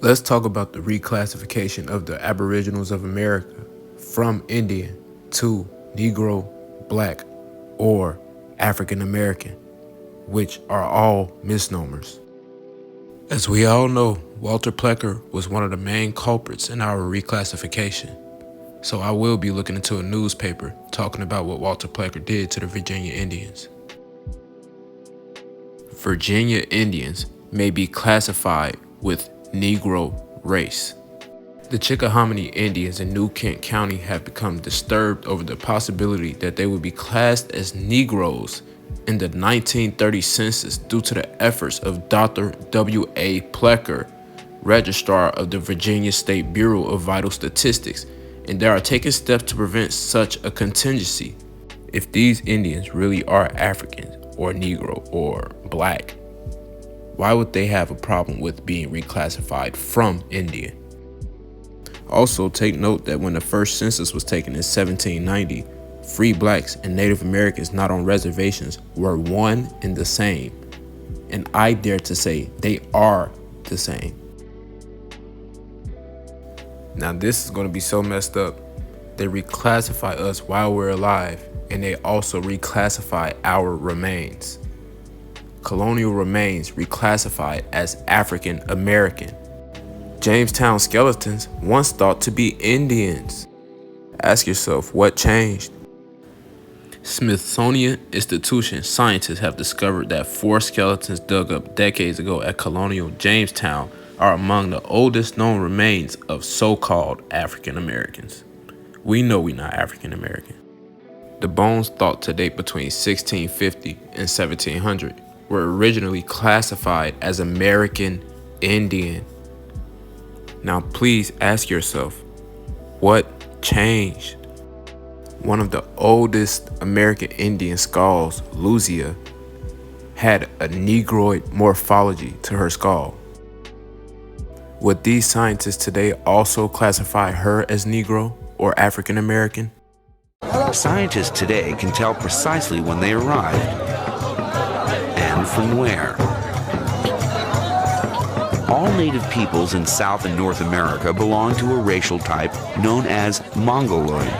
Let's talk about the reclassification of the Aboriginals of America from Indian to Negro, Black, or African American, which are all misnomers. As we all know, Walter Plecker was one of the main culprits in our reclassification. So I will be looking into a newspaper talking about what Walter Plecker did to the Virginia Indians. Virginia Indians may be classified with Negro race. The Chickahominy Indians in New Kent County have become disturbed over the possibility that they would be classed as Negroes in the 1930 census due to the efforts of Dr. W.A. Plecker, Registrar of the Virginia State Bureau of Vital Statistics, and they are taking steps to prevent such a contingency. If these Indians really are Africans or Negro or Black, why would they have a problem with being reclassified from Indian? Also, take note that when the first census was taken in 1790, free Blacks and Native Americans not on reservations were one and the same. And I dare to say they are the same. Now this is going to be so messed up. They reclassify us while we're alive, and they also reclassify our remains. Colonial remains reclassified as African American. Jamestown skeletons once thought to be Indians. Ask yourself, what changed? Smithsonian Institution scientists have discovered that 4 skeletons dug up decades ago at colonial Jamestown are among the oldest known remains of so-called African Americans. We know we're not African American. The bones thought to date between 1650 and 1700 were originally classified as American Indian. Now please ask yourself, what changed? One of the oldest American Indian skulls, Lucia, had a Negroid morphology to her skull. Would these scientists today also classify her as Negro or African American? Scientists today can tell precisely when they arrived and from where. All native peoples in South and North America belong to a racial type known as Mongoloid.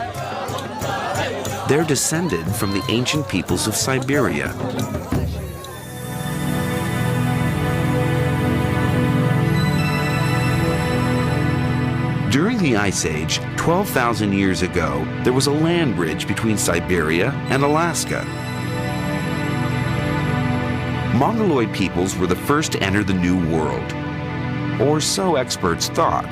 They're descended from the ancient peoples of Siberia. During the Ice Age, 12,000 years ago, there was a land bridge between Siberia and Alaska. Mongoloid peoples were the first to enter the New World, or so experts thought.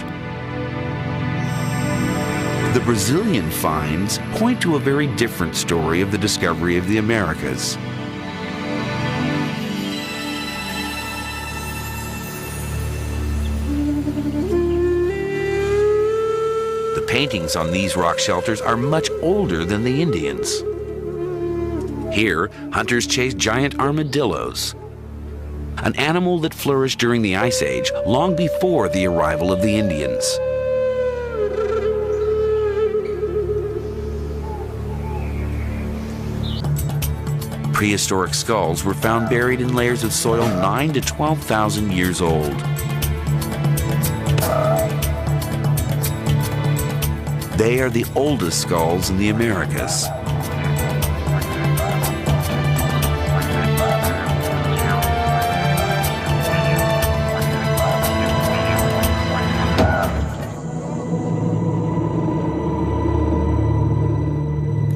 The Brazilian finds point to a very different story of the discovery of the Americas. The paintings on these rock shelters are much older than the Indians. Here, hunters chased giant armadillos, an animal that flourished during the Ice Age long before the arrival of the Indians. Prehistoric skulls were found buried in layers of soil 9,000 to 12,000 years old. They are the oldest skulls in the Americas.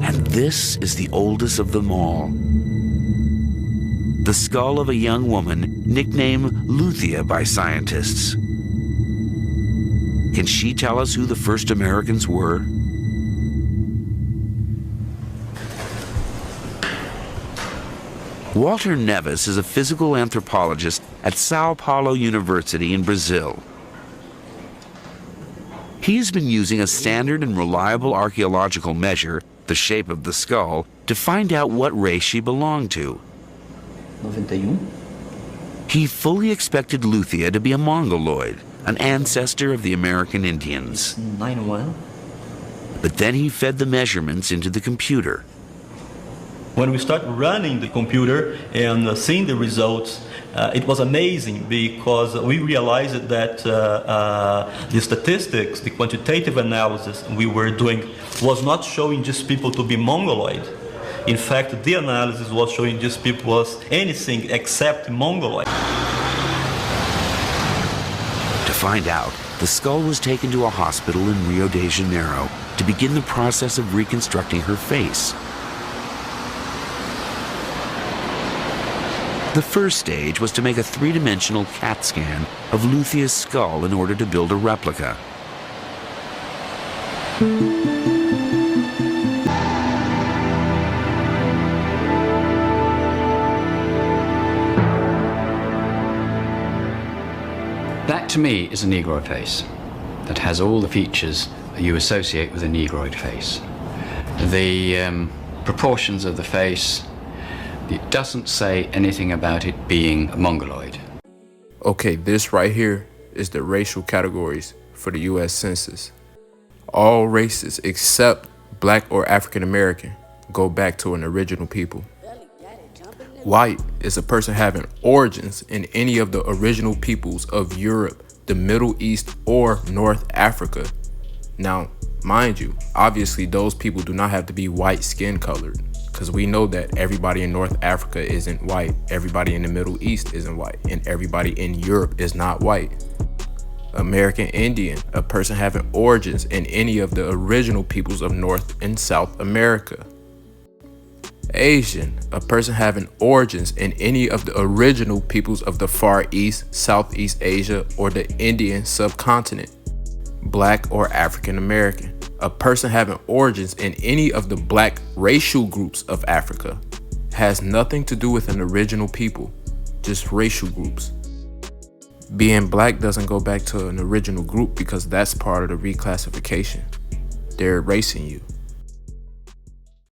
And this is the oldest of them all. The skull of a young woman nicknamed Lucia by scientists. Can she tell us who the first Americans were? Walter Neves is a physical anthropologist at Sao Paulo University in Brazil. He has been using a standard and reliable archaeological measure, the shape of the skull, to find out what race she belonged to. 91. He fully expected Lucia to be a Mongoloid, an ancestor of the American Indians. 91. But then he fed the measurements into the computer. When we start running the computer and seeing the results, it was amazing because we realized that the statistics, the quantitative analysis we were doing was not showing just people to be Mongoloid. In fact, the analysis was showing just people was anything except Mongoloid. To find out, the skull was taken to a hospital in Rio de Janeiro to begin the process of reconstructing her face. The first stage was to make a three-dimensional CAT scan of Lucia's skull in order to build a replica. That to me is a Negroid face that has all the features that you associate with a Negroid face. The proportions of the face, it doesn't say anything about it being Mongoloid. Okay, this right here is the racial categories for the US Census. All races except Black or African American go back to an original people. White is a person having origins in any of the original peoples of Europe, the Middle East, or North Africa. Now, mind you, obviously those people do not have to be white skin colored, because we know that everybody in North Africa isn't white, everybody in the Middle East isn't white, and everybody in Europe is not white. American Indian, a person having origins in any of the original peoples of North and South America. Asian, a person having origins in any of the original peoples of the Far East, Southeast Asia, or the Indian subcontinent. Black or African American, a person having origins in any of the Black racial groups of Africa. Has nothing to do with an original people, just racial groups. Being Black doesn't go back to an original group because that's part of the reclassification. They're erasing you.